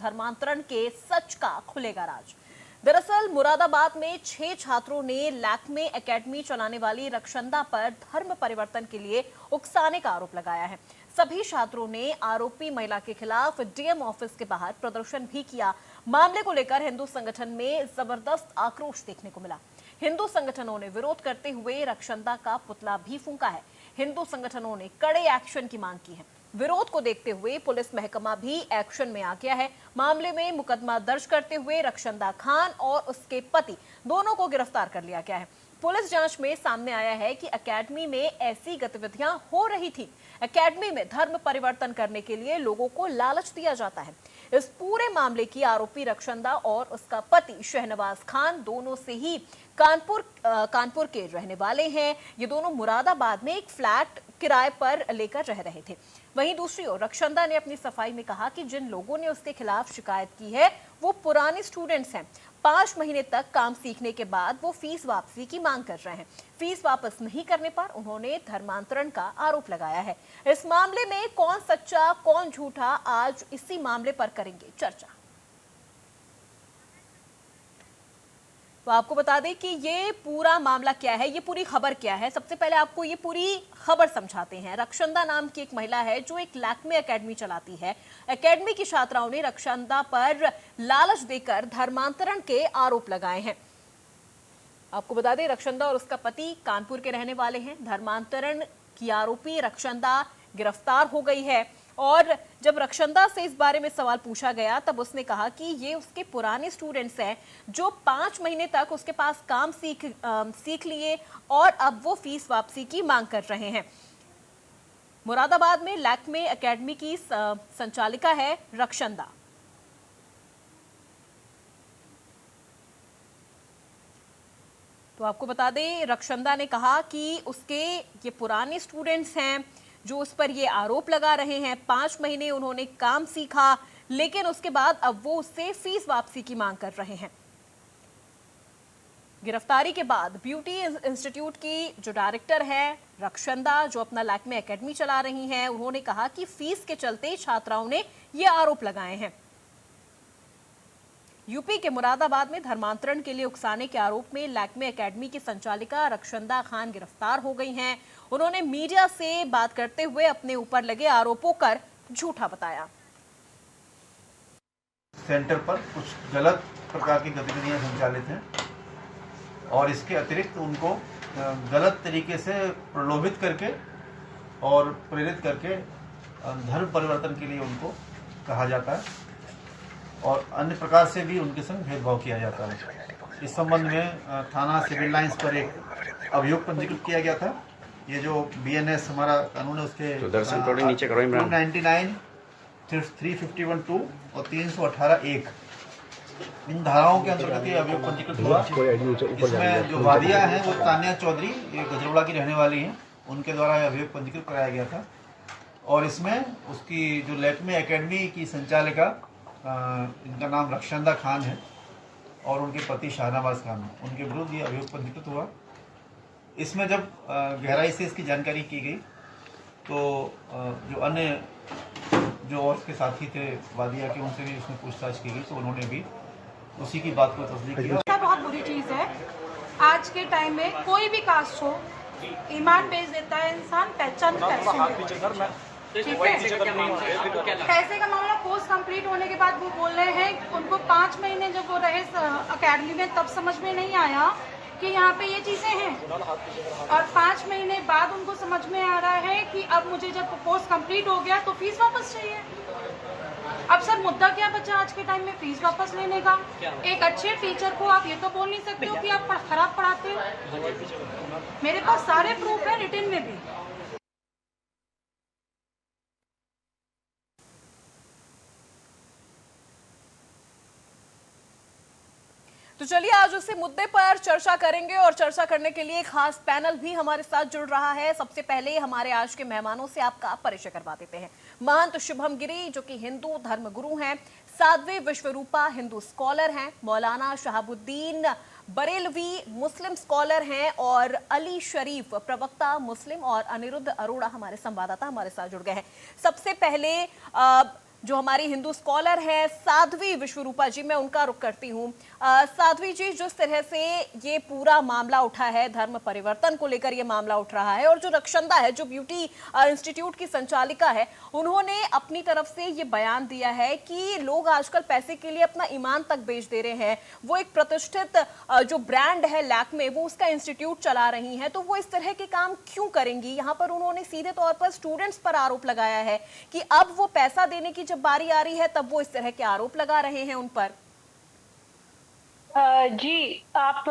धर्मांतरण के सच का खुलेगा राज। दरअसल मुरादाबाद में 6 छात्रों ने लैक्मे एकेडमी चलाने वाली रक्षंदा पर धर्म परिवर्तन के लिए उकसाने का आरोप लगाया है। सभी छात्रों ने आरोपी महिला के खिलाफ डीएम ऑफिस के बाहर प्रदर्शन भी किया। मामले को लेकर हिंदू संगठन में जबरदस्त आक्रोश देखने को मिला। हिंदू संगठनों ने विरोध करते हुए रक्षंदा का पुतला भी फूंका है। हिंदू संगठनों ने कड़े एक्शन की मांग की है। विरोध को देखते हुए पुलिस महकमा भी एक्शन में आ गया है। मामले में मुकदमा दर्ज करते हुए रक्षंदा खान और उसके पति दोनों को गिरफ्तार कर लिया गया है। पुलिस जांच में सामने आया है कि एकेडमी में ऐसी गतिविधियां हो रही थी। एकेडमी में धर्म परिवर्तन करने के लिए लोगों को लालच दिया जाता है। इस पूरे मामले की आरोपी रक्षंदा और उसका पति शहनवाज खान दोनों से ही कानपुर के रहने वाले हैं। ये दोनों मुरादाबाद में एक फ्लैट किराए पर लेकर रह रहे थे। वहीं दूसरी ओर रक्षंदा ने अपनी सफाई में कहा कि जिन लोगों ने उसके खिलाफ शिकायत की है वो पुराने स्टूडेंट्स हैं। 5 महीने तक काम सीखने के बाद वो फीस वापसी की मांग कर रहे हैं। फीस वापस नहीं करने पर उन्होंने धर्मांतरण का आरोप लगाया है। इस मामले में कौन सच्चा कौन झूठा, आज इसी मामले पर करेंगे चर्चा। तो आपको बता दें कि ये पूरा मामला क्या है, ये पूरी खबर क्या है। सबसे पहले आपको ये पूरी खबर समझाते हैं। रक्षंदा नाम की एक महिला है जो एक लैक्मे एकेडमी चलाती है। एकेडमी की छात्राओं ने रक्षंदा पर लालच देकर धर्मांतरण के आरोप लगाए हैं। आपको बता दें रक्षंदा और उसका पति कानपुर के रहने वाले हैं। धर्मांतरण की आरोपी रक्षंदा गिरफ्तार हो गई है और जब रक्षंदा से इस बारे में सवाल पूछा गया तब उसने कहा कि ये उसके पुराने स्टूडेंट्स हैं जो 5 महीने तक उसके पास काम सीख लिए और अब वो फीस वापसी की मांग कर रहे हैं। मुरादाबाद में लैक्मे एकेडमी की संचालिका है रक्षंदा। तो आपको बता दें रक्षंदा ने कहा कि उसके ये पुराने स्टूडेंट्स हैं जो उस पर ये आरोप लगा रहे हैं। 5 महीने उन्होंने काम सीखा लेकिन उसके बाद अब वो उससे फीस वापसी की मांग कर रहे हैं। गिरफ्तारी के बाद ब्यूटी इंस्टीट्यूट की जो डायरेक्टर है रक्षंदा, जो अपना लैक्मे एकेडमी चला रही हैं, उन्होंने कहा कि फीस के चलते छात्राओं ने ये आरोप लगाए हैं। यूपी के मुरादाबाद में धर्मांतरण के लिए उकसाने के आरोप में लैक्मे एकेडमी की संचालिका रक्षंदा खान गिरफ्तार हो गई हैं। उन्होंने मीडिया से बात करते हुए अपने ऊपर लगे आरोपों कर झूठा बताया। सेंटर पर कुछ गलत प्रकार की गतिविधियां संचालित हैं और इसके अतिरिक्त उनको गलत तरीके से प्रलोभित करके और प्रेरित करके धर्म परिवर्तन के लिए उनको कहा जाता है और अन्य प्रकार से भी उनके संग भेदभाव किया जाता है। इस संबंध में थाना सिविल लाइंस पर एक अभियोग पंजीकृत किया गया था। ये जो बीएनएस हमारा कानून है उसके तो दर्शन थोड़ी नीचे करो इमरान। 299, 351(2) और 318(1) इन धाराओं के अंतर्गत ये अभियोग पंजीकृत हुआ। इसमें जो वादिया है वो तानिया चौधरी, ये गजरौला की रहने वाली हैं, उनके द्वारा ये अभियोग पंजीकृत कराया गया था और इसमें उसकी जो लैक्मे एकेडमी की संचालिका, इनका नाम रक्षंदा खान है और उनके पति शहनवाज खान है, उनके विरुद्ध ये अभियोग पंजीकृत हुआ। इसमें जब गहराई से इसकी जानकारी की गई तो जो अन्य जो और उसके साथी थे वादिया के, उनसे भी उसमें पूछताछ की गई तो उन्होंने भी उसी की बात को तस्दीक किया। बहुत बुरी चीज़ है। आज के टाइम में कोई भी कास्ट हो, ईमान बेच देता है इंसान, पहचान पैसे का मामला। कोर्स कंप्लीट होने के बाद वो बोल रहे हैं उनको 5 महीने जब वो रहे अकेडमी में तब समझ में नहीं आया कि यहाँ पे ये चीजें हैं और 5 महीने बाद उनको समझ में आ रहा है कि अब मुझे जब कोर्स कंप्लीट हो गया तो फीस वापस चाहिए। अब सर मुद्दा क्या बचा आज के टाइम में? फीस वापस लेने का। एक अच्छे टीचर को आप ये तो बोल नहीं सकते हो कि आप खराब पढ़ाते हो। मेरे पास सारे प्रूफ है रिटन में भी। तो चलिए आज उसी मुद्दे पर चर्चा करेंगे और चर्चा करने के लिए खास पैनल भी हमारे साथ जुड़ रहा है। सबसे पहले हमारे आज के मेहमानों से आपका परिचय करवा देते हैं। महंत शुभम गिरी जो कि हिंदू धर्म गुरु हैं, साध्वी विश्वरूपा हिंदू स्कॉलर हैं, मौलाना शहाबुद्दीन बरेलवी मुस्लिम स्कॉलर हैं और अली शरीफ प्रवक्ता मुस्लिम और अनिरुद्ध अरोड़ा हमारे संवाददाता हमारे साथ जुड़ गए हैं। सबसे पहले जो हमारी हिंदू स्कॉलर है साध्वी विश्वरूपा जी, मैं उनका रुख करती हूँ। साध्वी जी, जिस तरह से ये पूरा मामला उठा है, धर्म परिवर्तन को लेकर ये मामला उठ रहा है, और जो रक्षंदा है, जो ब्यूटी इंस्टीट्यूट की संचालिका है, उन्होंने अपनी तरफ से ये बयान दिया है कि लोग आजकल पैसे के लिए अपना ईमान तक बेच दे रहे हैं। वो एक प्रतिष्ठित जो ब्रांड है लैक्मे, वो उसका इंस्टीट्यूट चला रही हैं, तो वो इस तरह के काम क्यों करेंगी। यहाँ पर उन्होंने सीधे तौर पर स्टूडेंट्स पर आरोप लगाया है कि अब वो पैसा देने की जब बारी आ रही है तब वो इस तरह के आरोप लगा रहे हैं उन पर। जी, आप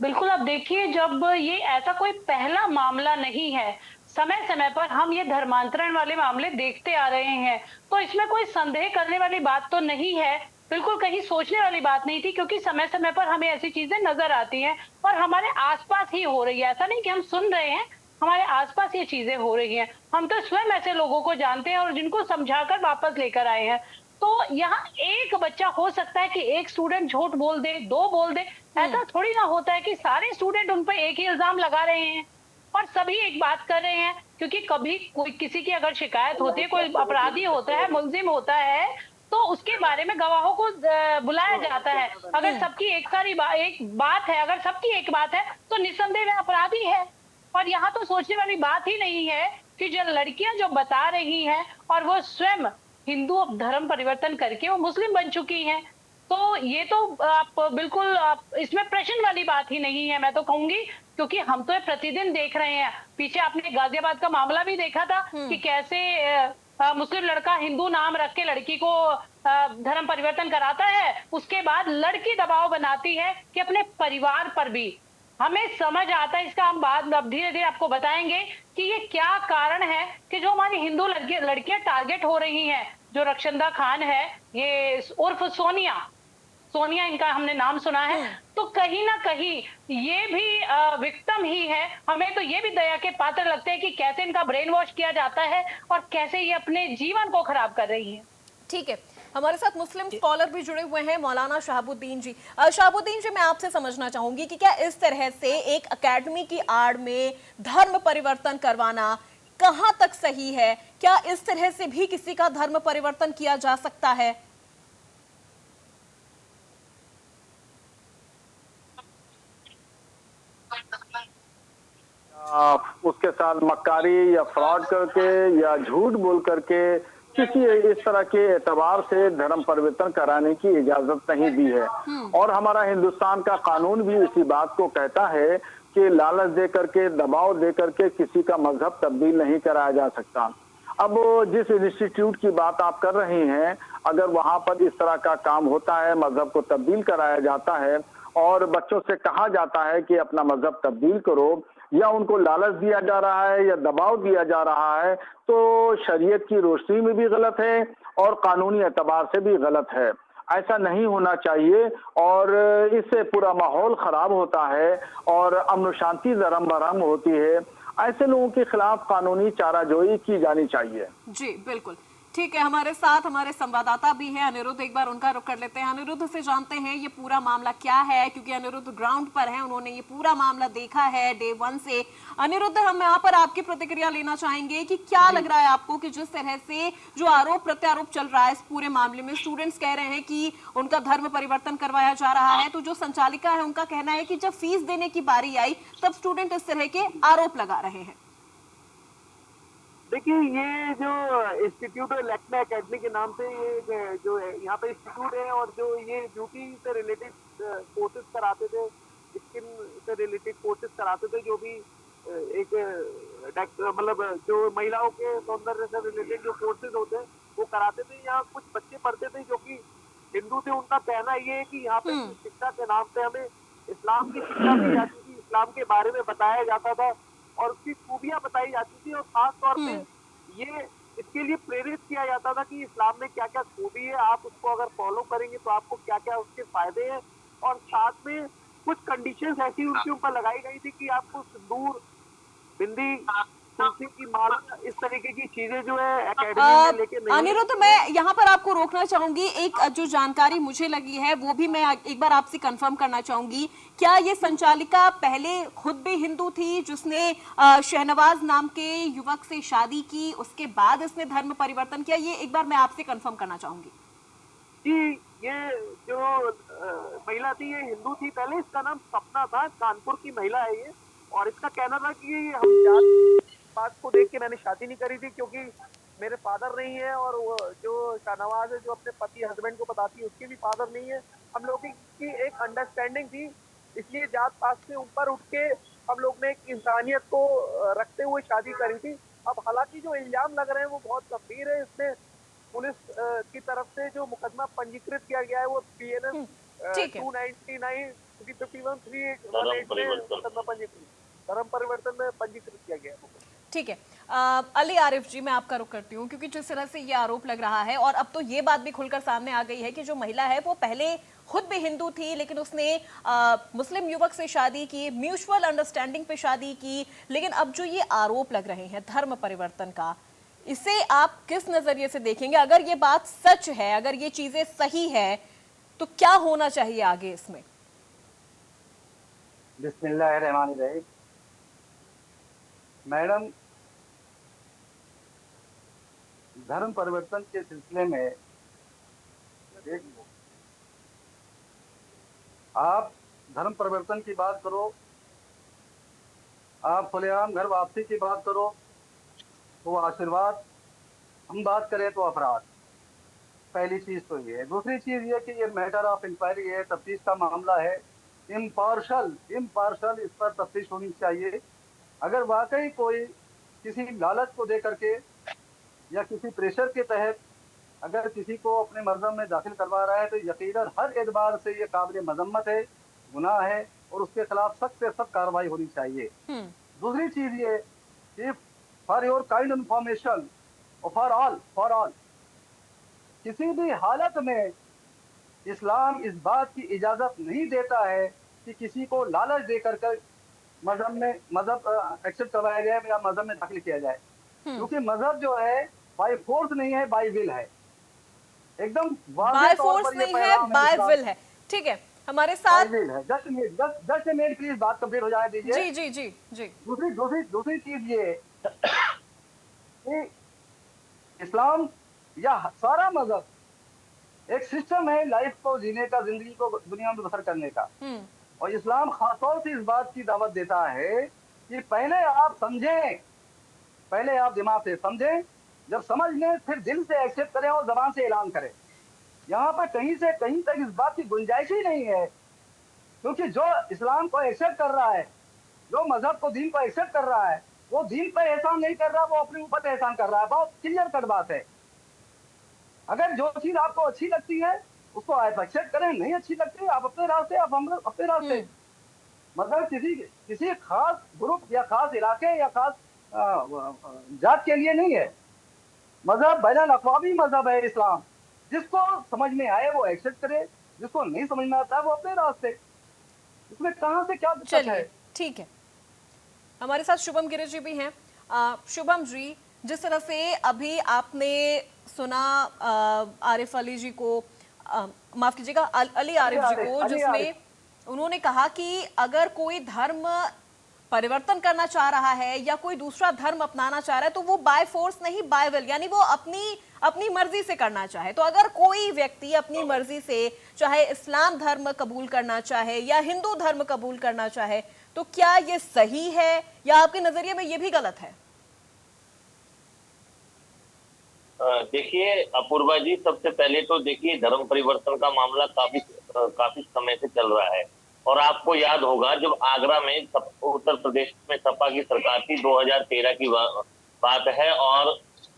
बिल्कुल, आप देखिए, जब ये ऐसा कोई पहला मामला नहीं है, समय समय पर हम ये धर्मांतरण वाले मामले देखते आ रहे हैं, तो इसमें कोई संदेह करने वाली बात तो नहीं है, बिल्कुल कहीं सोचने वाली बात नहीं थी, क्योंकि समय समय पर हमें ऐसी चीजें नजर आती हैं और हमारे आसपास ही हो रही है। ऐसा नहीं कि हम सुन रहे हैं, हमारे आसपास ये चीजें हो रही हैं। हम तो स्वयं ऐसे लोगों को जानते हैं और जिनको समझाकर वापस लेकर आए हैं। तो यहाँ एक बच्चा हो सकता है कि एक स्टूडेंट झूठ बोल दे, दो बोल दे, ऐसा थोड़ी ना होता है कि सारे स्टूडेंट उन पर एक ही इल्जाम लगा रहे हैं और सभी एक बात कर रहे हैं। क्योंकि कभी कोई किसी की अगर शिकायत होती है, कोई अपराधी होता है, मुलजिम होता है, तो उसके बारे में गवाहों को बुलाया जाता है। अगर सबकी एक बात है, अगर सबकी एक बात है, तो निस्संदेह वह अपराधी है। और यहाँ तो सोचने वाली बात ही नहीं है कि जो लड़कियां जो बता रही हैं और वो स्वयं हिंदू धर्म परिवर्तन करके वो मुस्लिम बन चुकी हैं, तो ये तो आप बिल्कुल इसमें प्रश्न वाली बात ही नहीं है, मैं तो कहूंगी, क्योंकि हम तो प्रतिदिन देख रहे हैं। पीछे आपने गाजियाबाद का मामला भी देखा था कि कैसे मुस्लिम लड़का हिंदू नाम रख के लड़की को धर्म परिवर्तन कराता है, उसके बाद लड़की दबाव बनाती है कि अपने परिवार पर भी। हमें समझ आता है, इसका हम बाद अब धीरे धीरे आपको बताएंगे कि ये क्या कारण है कि जो हमारी हिंदू लड़कियां टारगेट हो रही हैं। जो रक्षंदा खान है, ये उर्फ सोनिया इनका हमने नाम सुना है, तो कहीं ना कहीं ये भी विक्टिम ही है। हमें तो ये भी दया के पात्र लगते हैं कि कैसे इनका ब्रेन वॉश किया जाता है और कैसे ये अपने जीवन को खराब कर रही है। ठीक है, हमारे साथ मुस्लिम स्कॉलर भी जुड़े हुए हैं, मौलाना शहाबुद्दीन जी। शहाबुद्दीन जी, मैं आपसे समझना चाहूंगी कि क्या इस तरह से एक एकेडमी की आड़ में धर्म परिवर्तन करवाना कहां तक सही है? क्या इस तरह से भी किसी का धर्म परिवर्तन किया जा सकता है? उसके साथ मक्कारी या फ्रॉड करके या झूठ बोल करके किसी इस तरह के एतबार से धर्म परिवर्तन कराने की इजाजत नहीं दी है। और हमारा हिंदुस्तान का कानून भी इसी बात को कहता है कि लालच दे करके, दबाव दे करके किसी का मजहब तब्दील नहीं कराया जा सकता। अब जिस इंस्टीट्यूट की बात आप कर रही हैं, अगर वहां पर इस तरह का काम होता है, मजहब को तब्दील कराया जाता है और बच्चों से कहा जाता है कि अपना मजहब तब्दील करो, या उनको लालच दिया जा रहा है या दबाव दिया जा रहा है, तो शरीयत की रोशनी में भी गलत है और कानूनी एतबार से भी गलत है। ऐसा नहीं होना चाहिए और इससे पूरा माहौल खराब होता है और अमन शांति दरम बरहम होती है। ऐसे लोगों के खिलाफ कानूनी चाराजोई की जानी चाहिए। जी बिल्कुल, ठीक है। हमारे साथ हमारे संवाददाता भी हैं, अनिरुद्ध, एक बार उनका रुख कर लेते हैं। अनिरुद्ध से जानते हैं ये पूरा मामला क्या है, क्योंकि अनिरुद्ध ग्राउंड पर हैं, उन्होंने ये पूरा मामला देखा है डे 1 से। अनिरुद्ध, हम यहाँ पर आपकी प्रतिक्रिया लेना चाहेंगे कि क्या लग रहा है आपको कि जिस तरह से जो आरोप प्रत्यारोप चल रहा है इस पूरे मामले में, स्टूडेंट्स कह रहे हैं कि उनका धर्म परिवर्तन करवाया जा रहा है, तो जो संचालिका है उनका कहना है कि जब फीस देने की बारी आई तब स्टूडेंट इस तरह के आरोप लगा रहे हैं। देखिए, ये जो इंस्टीट्यूट है लैक्मे एकेडमी के नाम से, ये जो यहाँ पे इंस्टीट्यूट है और जो ये ब्यूटी से रिलेटेड कोर्सेज कराते थे, स्किन से रिलेटेड कोर्सेज कराते थे, जो भी एक मतलब जो महिलाओं के सौंदर्य से रिलेटेड जो कोर्सेज होते हैं वो कराते थे। यहाँ कुछ बच्चे पढ़ते थे जो कि हिंदू थे। उनका कहना ये है कि यहाँ पे शिक्षा के नाम पे हमें इस्लाम की शिक्षा दी जाती थी, इस्लाम के बारे में बताया जाता था और उसकी खूबियां बताई जाती थी, और खास तौर पे ये इसके लिए प्रेरित किया जाता था कि इस्लाम में क्या क्या खूबी है, आप उसको अगर फॉलो करेंगे तो आपको क्या क्या उसके फायदे हैं। और साथ में कुछ कंडीशंस ऐसी उनके ऊपर लगाई गई थी कि आपको सिंदूर, बिंदी तुलसी की माला, इस तरीके की चीजें जो है एकेडमी में लेके नहीं। अनिरुद्ध, मैं यहाँ पर आपको रोकना चाहूंगी। एक जो जानकारी मुझे लगी है वो भी मैं एक बार आपसे कंफर्म करना चाहूंगी। क्या ये संचालिका पहले खुद भी हिंदू थी, जिसने शहनवाज नाम के युवक से शादी की, उसके बाद इसने धर्म परिवर्तन किया? ये एक बार मैं आपसे कंफर्म करना चाहूंगी। जी, ये जो महिला थी ये हिंदू थी पहले। इसका नाम सपना था, कानपुर की महिला है ये। और इसका कहना था कि हम जात पात को देख के मैंने शादी नहीं करी थी, क्योंकि मेरे फादर नहीं है, और वो जो शाहनवाज है जो अपने पति हस्बैंड को बताती है उसके भी फादर नहीं है। हम लोग की एक अंडरस्टैंडिंग थी, इसलिए जात पात से ऊपर उठ के हम लोग ने एक इंसानियत को रखते हुए शादी करी थी। अब हालांकि जो इल्जाम लग रहे हैं वो बहुत गंभीर है। इसमें पुलिस की तरफ से जो मुकदमा पंजीकृत किया गया है वो PNS ठीक है। 299 351 318 मुकदमा पंजीकृत, धर्म परिवर्तन में पंजीकृत किया गया है। ठीक है। अली आरिफ जी, मैं आपका रुख करती हूँ, क्योंकि जिस तरह से ये आरोप लग रहा है और अब तो ये बात भी खुलकर सामने आ गई है कि जो महिला है वो पहले खुद भी हिंदू थी, लेकिन उसने मुस्लिम युवक से शादी की, म्यूचुअल अंडरस्टैंडिंग पे शादी की। लेकिन अब जो ये आरोप लग रहे हैं धर्म परिवर्तन का, इसे आप किस नजरिए से देखेंगे? अगर ये बात सच है, अगर ये चीजें सही है, तो क्या होना चाहिए आगे इसमें? बिस्मिल्लाहिर्रहमानिर्रहीम। मैडम, धर्म परिवर्तन के सिलसिले में आप धर्म परिवर्तन की बात करो, आप खुलेआम घर वापसी की बात करो तो आशीर्वाद, हम बात करें तो अपराध। पहली चीज तो ये है। दूसरी चीज ये कि ये मैटर ऑफ इंक्वायरी है, तफ्तीश का मामला है। इम्पार्शल इस पर तफ्तीश होनी चाहिए। अगर वाकई कोई किसी लालच को दे करके या किसी प्रेशर के तहत अगर किसी को अपने मजहब में दाखिल करवा रहा है तो यकीनन हर एतबार से ये काबिल मजम्मत है, गुनाह है, और उसके खिलाफ सख्त से सख्त कार्रवाई होनी चाहिए। दूसरी चीज ये कि फॉर योर काइंड इंफॉर्मेशन और फॉर ऑल किसी भी हालत में इस्लाम इस बात की इजाजत नहीं देता है कि किसी को लालच दे कर मजहब एक्सेप्ट करवाया जाए या मजहब में दाखिल किया जाए। क्योंकि मजहब जो है बाय फोर्स नहीं है, बाय विल है। एकदम बाय फोर्स नहीं है, बाय विल है। ठीक है, हमारे साथ जस्ट मिनट प्लीज, बात कंप्लीट हो जाए दीजिए। जी जी जी जी। दूसरी चीज ये कि इस्लाम या सारा मजहब एक सिस्टम है लाइफ को जीने का, जिंदगी को दुनिया में बसर करने का। और इस्लाम खासतौर से इस बात की दावत देता है कि पहले आप समझें, पहले आप दिमाग से समझें, जब समझ लें फिर दिल से एक्सेप्ट करें और जबान से ऐलान करें। यहाँ पर कहीं से कहीं तक इस बात की गुंजाइश ही नहीं है, क्योंकि जो इस्लाम को एक्सेप्ट कर रहा है, जो मजहब को, दीन को एक्सेप्ट कर रहा है, वो दीन पर एहसान नहीं कर रहा, वो अपने ऊपर एहसान कर रहा है। बहुत क्लियर कट बात है। अगर जो चीज आपको अच्छी लगती है उसको आप एक्सेप्ट करें, नहीं अच्छी लगती आप अपने रास्ते, आप हम अपने रास्ते। मतलब किसी खास ग्रुप या खास इलाके या खास जात के लिए नहीं है। मजहब बैनुल अक़वामी मजहब है इस्लाम। जिसको समझ में आए वो एक्सेप्ट करे, जिसको नहीं समझ में आता वो अपने रास्ते। इसमें कहां से क्या दिक्कत है? ठीक है, हमारे साथ शुभम गिरी जी भी हैं। शुभम जी, जिस तरह से अभी आपने सुना आरिफ अली जी को, माफ कीजिएगा अली आरिफ जी को, जिसमें उन्होंने कहा कि अगर कोई धर्म परिवर्तन करना चाह रहा है या कोई दूसरा धर्म अपनाना चाह रहा है तो वो बाय फोर्स नहीं, बाय विल, यानी वो अपनी मर्जी से करना चाहे। तो अगर कोई व्यक्ति अपनी मर्जी से चाहे इस्लाम धर्म कबूल करना चाहे या हिंदू धर्म कबूल करना चाहे, तो क्या ये सही है या आपके नजरिए में ये भी गलत है? देखिए अपूर्वा जी, सबसे पहले तो देखिए धर्म परिवर्तन का मामला काफी समय से चल रहा है। और आपको याद होगा जब आगरा में उत्तर प्रदेश में सपा की सरकार थी, 2013 की बात है, और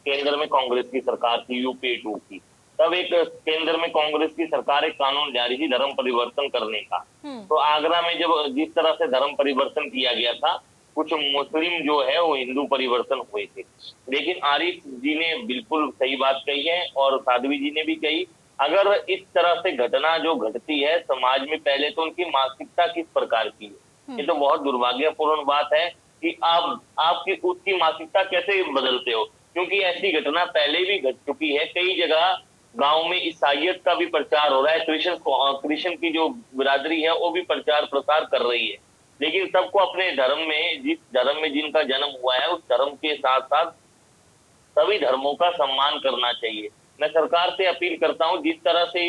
केंद्र में कांग्रेस की सरकार थी, UPA 2 की। तब एक केंद्र में कांग्रेस की सरकार एक कानून जारी की धर्म परिवर्तन करने का। तो आगरा में जब जिस तरह से धर्म परिवर्तन किया गया था, कुछ मुस्लिम जो है वो हिंदू परिवर्तन हुए थे। लेकिन आरिफ जी ने बिल्कुल सही बात कही है और साध्वी जी ने भी कही, अगर इस तरह से घटना जो घटती है समाज में, पहले तो उनकी मानसिकता किस प्रकार की है। ये तो बहुत दुर्भाग्यपूर्ण बात है कि आपकी उसकी मानसिकता कैसे बदलते हो, क्योंकि ऐसी घटना पहले भी घट चुकी है। कई जगह गांव में ईसाइयत का भी प्रचार हो रहा है, क्रिश्चियन की जो बिरादरी है वो भी प्रचार प्रसार कर रही है, लेकिन सबको अपने धर्म में, जिस धर्म में जिनका जन्म हुआ है उस धर्म के साथ साथ सभी धर्मों का सम्मान करना चाहिए। मैं सरकार से अपील करता हूं, जिस तरह से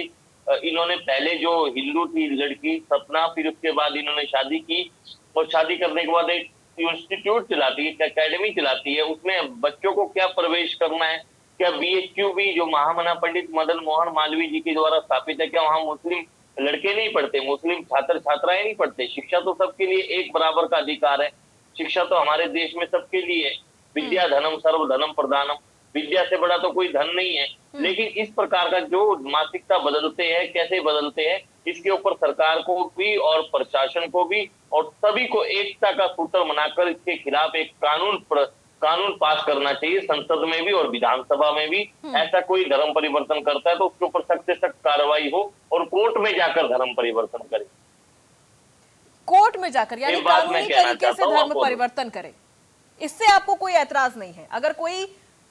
इन्होंने पहले जो हिंदू थी लड़की सपना, फिर उसके बाद इन्होंने शादी की और शादी करने के बाद एक इंस्टीट्यूट चलाती है, एक एकेडमी चलाती है, उसमें बच्चों को क्या प्रवेश करना है, क्या BHQB जो महामना पंडित मदन मोहन मालवीय जी के द्वारा स्थापित है, क्या वहां मुस्लिम लड़के नहीं पढ़ते, मुस्लिम छात्र छात्राएं नहीं पढ़ते? शिक्षा तो सबके लिए एक बराबर का अधिकार है, शिक्षा तो हमारे देश में सबके लिए है। विद्या धनम सर्व धनम प्रधानम, विद्या से बड़ा तो कोई धन नहीं है। लेकिन इस प्रकार का जो मानसिकता बदलते हैं, कैसे बदलते हैं, इसके ऊपर सरकार को भी और प्रशासन को भी और सभी को एकता का सूत्र बनाकर इसके खिलाफ एक कानून पास करना चाहिए, संसद में भी और विधानसभा में भी। ऐसा कोई धर्म परिवर्तन करता है तो उसके ऊपर सख्त से सख्त कार्रवाई हो और कोर्ट में जाकर धर्म परिवर्तन करे। कोर्ट में जाकर, यानी ये बात कानूनी मैं कहना तरीके से चाहता हूं धर्म आपको। परिवर्तन करे, इससे आपको कोई ऐतराज नहीं है? अगर कोई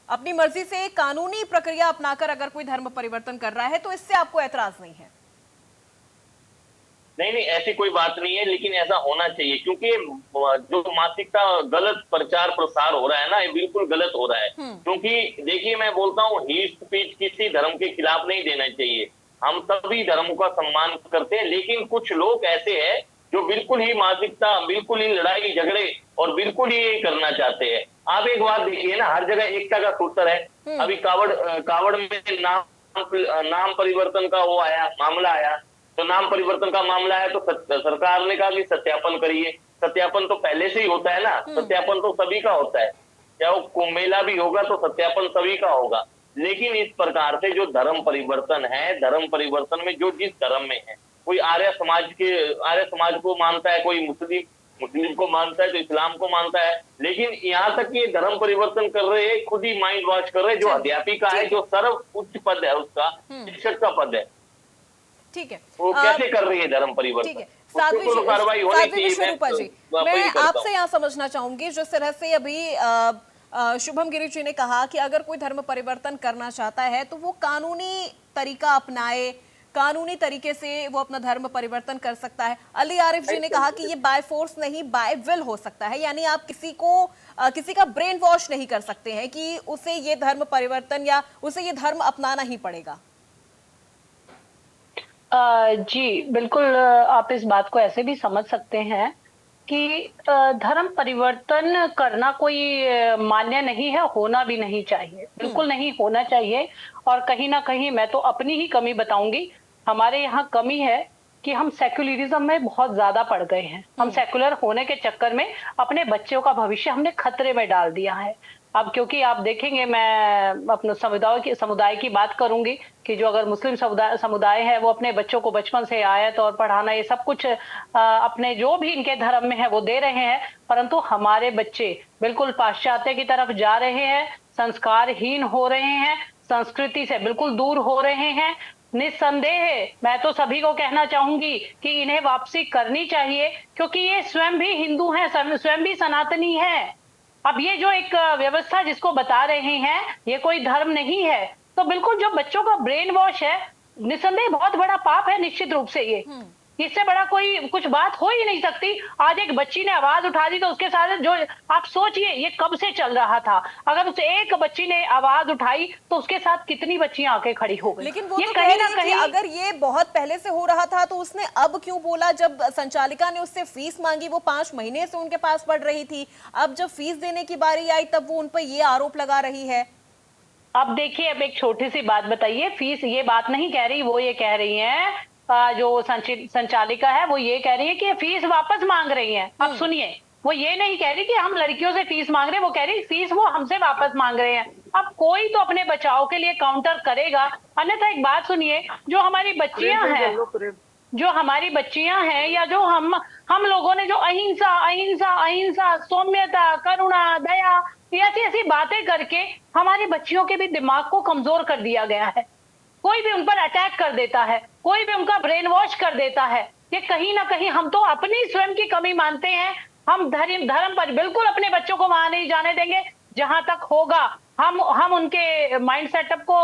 अपनी मर्जी से कानूनी प्रक्रिया अपनाकर अगर कोई धर्म परिवर्तन कर रहा है तो इससे आपको ऐतराज नहीं है? नहीं, ऐसी कोई बात नहीं है, लेकिन ऐसा होना चाहिए, क्योंकि जो मानसिकता गलत प्रचार प्रसार हो रहा है ना, ये बिल्कुल गलत हो रहा है। क्योंकि देखिए, मैं बोलता हूँ हीट स्पीच किसी धर्म के खिलाफ नहीं देना चाहिए, हम सभी धर्मों का सम्मान करते हैं, लेकिन कुछ लोग ऐसे हैं जो बिल्कुल ही मानसिकता, बिल्कुल ही लड़ाई झगड़े और बिल्कुल ही करना चाहते हैं। आप एक बात देखिए ना, हर जगह एकता का सूत्र है। अभी कावड़ में नाम परिवर्तन का वो आया, मामला आया, तो नाम परिवर्तन का मामला है तो सरकार ने कहा कि सत्यापन करिए। सत्यापन तो पहले से ही होता है ना, सत्यापन तो सभी का होता है, चाहे वो कुंभ मेला भी होगा तो सत्यापन सभी का होगा। लेकिन इस प्रकार से जो धर्म परिवर्तन है, धर्म परिवर्तन में जो जिस धर्म में है, कोई आर्य समाज को मानता है, कोई मुस्लिम को मानता है, तो इस्लाम को मानता है, लेकिन यहाँ तक ये धर्म परिवर्तन कर रहे हैं, खुद ही माइंड वॉश कर रहे हैं। जो अध्यापिका है, जो सर्व उच्च पद है उसका, शिक्षक का पद है, ठीक है, वो कैसे कर रही है धर्म परिवर्तन? ठीक है। साध्वी कार्रवाई होनी चाहिए। विश्वरूपा जी, मैं आपसे यहाँ समझना चाहूंगी, जिस तरह से अभी शुभम गिरी जी ने कहा कि अगर कोई धर्म परिवर्तन करना चाहता है तो वो कानूनी तरीका अपनाए, कानूनी तरीके से वो अपना धर्म परिवर्तन कर सकता है। अली आरिफ जी ने कहा कि ये बाय फोर्स नहीं, बाय विल हो सकता है, यानी आप किसी का ब्रेन वॉश नहीं कर सकते हैं कि उसे ये धर्म परिवर्तन या उसे ये धर्म अपनाना ही पड़ेगा। जी बिल्कुल, आप इस बात को ऐसे भी समझ सकते हैं कि धर्म परिवर्तन करना कोई मान्य नहीं है, होना भी नहीं चाहिए, बिल्कुल नहीं होना चाहिए। और कहीं ना कहीं मैं तो अपनी ही कमी बताऊंगी, हमारे यहाँ कमी है कि हम सेक्युलरिज्म में बहुत ज्यादा पड़ गए हैं। हम सेक्युलर होने के चक्कर में अपने बच्चों का भविष्य हमने खतरे में डाल दिया है। अब क्योंकि आप देखेंगे, मैं अपने समुदाय की बात करूंगी कि जो अगर मुस्लिम समुदाय है वो अपने बच्चों को बचपन से आयत और पढ़ाना ये सब कुछ अपने जो भी इनके धर्म में है वो दे रहे हैं, परंतु हमारे बच्चे बिल्कुल पाश्चात्य की तरफ जा रहे हैं, संस्कारहीन हो रहे हैं, संस्कृति से बिल्कुल दूर हो रहे हैं। निस्संदेह मैं तो सभी को कहना चाहूंगी कि इन्हें वापसी करनी चाहिए, क्योंकि ये स्वयं भी हिंदू हैं, स्वयं भी सनातनी है। अब ये जो एक व्यवस्था जिसको बता रहे हैं ये कोई धर्म नहीं है, तो बिल्कुल जो बच्चों का ब्रेन वॉश है, निस्संदेह बहुत बड़ा पाप है निश्चित रूप से। ये इससे बड़ा कोई कुछ बात हो ही नहीं सकती। आज एक बच्ची ने आवाज उठा दी तो उसके साथ जो आप सोचिए ये कब से चल रहा था, अगर उस एक बच्ची ने आवाज उठाई तो उसके साथ कितनी बच्चियां आके खड़ी हो गई। लेकिन वो तो कहीं ना कहीं अगर ये बहुत पहले से हो रहा था तो उसने अब क्यों बोला? जब संचालिका ने उससे फीस मांगी, वो 5 महीने से उनके पास पढ़ रही थी, अब जब फीस देने की बारी आई तब वो उन पर ये आरोप लगा रही है। अब देखिए, अब एक छोटी सी बात बताइए, फीस ये बात नहीं कह रही, वो ये कह रही है जो संचालिका है वो ये कह रही है कि फीस वापस मांग रही है। अब सुनिए, वो ये नहीं कह रही कि हम लड़कियों से फीस मांग रहे हैं, वो कह रही फीस वो हमसे वापस मांग रहे हैं। अब कोई तो अपने बचाव के लिए काउंटर करेगा, अन्यथा एक बात सुनिए, जो हमारी बच्चियां हैं या जो हम लोगों ने जो अहिंसा, सौम्यता, करुणा, दया, ऐसी ऐसी बातें करके हमारी बच्चियों के भी दिमाग को कमजोर कर दिया गया है। कोई भी उन पर अटैक कर देता है, कोई भी उनका ब्रेन वॉश कर देता है। ये कहीं ना कहीं हम तो अपनी स्वयं की कमी मानते हैं, हम धर्म पर बिल्कुल अपने बच्चों को वहां नहीं जाने देंगे। जहां तक होगा हम उनके माइंड सेटअप को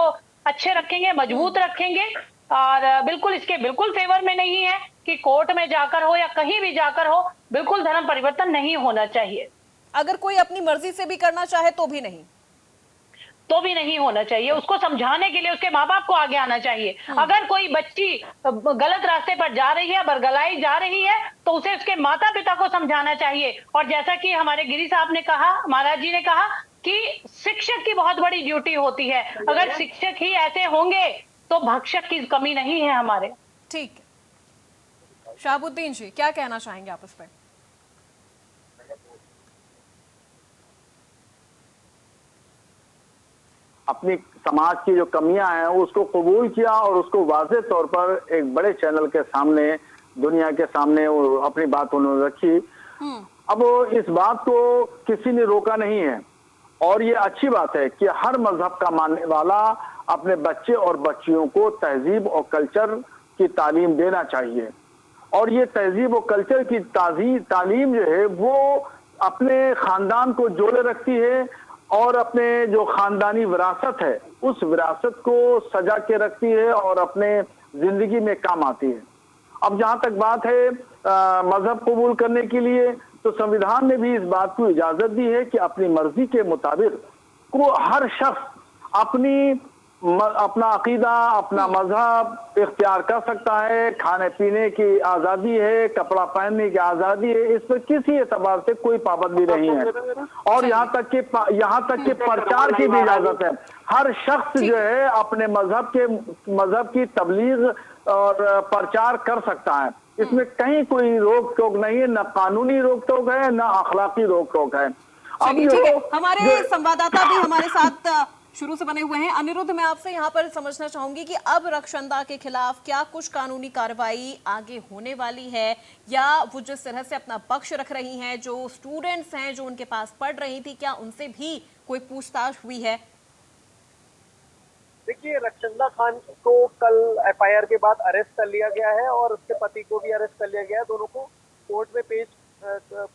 अच्छे रखेंगे, मजबूत रखेंगे। और बिल्कुल इसके बिल्कुल फेवर में नहीं है कि कोर्ट में जाकर हो या कहीं भी जाकर हो, बिल्कुल धर्म परिवर्तन नहीं होना चाहिए। अगर कोई अपनी मर्जी से भी करना चाहे तो भी नहीं होना चाहिए। उसको समझाने के लिए उसके माँ बाप को आगे आना चाहिए। अगर कोई बच्ची गलत रास्ते पर जा रही है, बरगलाई जा रही है, तो उसे उसके माता पिता को समझाना चाहिए। और जैसा कि हमारे गिरी साहब ने कहा, महाराज जी ने कहा कि शिक्षक की बहुत बड़ी ड्यूटी होती है। अगर शिक्षक ही ऐसे होंगे तो भक्षक की कमी नहीं है हमारे। ठीक है, शहाबुद्दीन जी क्या कहना चाहेंगे आप इस पर? अपनी समाज की जो कमियां हैं उसको कबूल किया और उसको वाज़ेह तौर पर एक बड़े चैनल के सामने, दुनिया के सामने वो अपनी बात उन्होंने रखी। अब इस बात को किसी ने रोका नहीं है और ये अच्छी बात है कि हर मजहब का मानने वाला अपने बच्चे और बच्चियों को तहजीब और कल्चर की तालीम देना चाहिए। और ये तहजीब और कल्चर की तालीम जो है वो अपने खानदान को जोड़े रखती है और अपने जो खानदानी विरासत है उस विरासत को सजा के रखती है और अपने जिंदगी में काम आती है। अब जहां तक बात है मजहब कबूल करने के लिए, तो संविधान ने भी इस बात को इजाजत दी है कि अपनी मर्जी के मुताबिक को हर शख्स अपना अकीदा, अपना मजहब इख्तियार कर सकता है। खाने पीने की आज़ादी है, कपड़ा पहनने की आज़ादी है, इस पर किसी एतबार से कोई पाबंदी नहीं है। और यहाँ तक कि प्रचार की भी इजाजत है। हर शख्स जो है अपने मजहब की तबलीग और प्रचार कर सकता है। इसमें कहीं कोई रोक टोक नहीं है, न कानूनी रोक टोक है, न अखलाकी रोक टोक है। अब ठीक है, हमारे संवाददाता भी हमारे साथ शुरू से बने हुए हैं। अनिरुद्ध, मैं आपसे यहाँ पर समझना चाहूंगी कि अब रक्षंदा के खिलाफ क्या कुछ कानूनी कार्रवाई आगे होने वाली है, या वो जिस तरह से अपना पक्ष रख रही हैं, जो स्टूडेंट्स हैं जो उनके पास पढ़ रही थी, क्या उनसे भी कोई पूछताछ हुई है? देखिए, रक्षंदा खान को कल एफआईआर के बाद अरेस्ट कर लिया गया है और उसके पति को भी अरेस्ट कर लिया गया है। दोनों को कोर्ट में पेश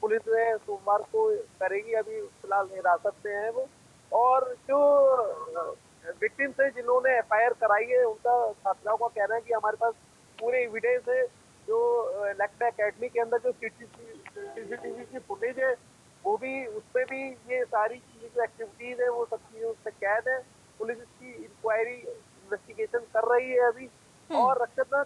पुलिस ने सोमवार को करेगी। अभी फिलहाल हिरासत में है वो। और जो विक्टिम्स है जिन्होंने एफआईआर कराई है, उनका छात्राओं का कहना है कि हमारे पास पूरे एविडेंस है। जो लैक्मे एकेडमी के अंदर जो सीसीटीवी की फुटेज है वो भी, उसमें भी ये सारी चीजें जो एक्टिविटीज है वो सब चीजें उससे कैद है। पुलिस इसकी इंक्वायरी इन्वेस्टिगेशन कर रही है अभी। और रक्षंदा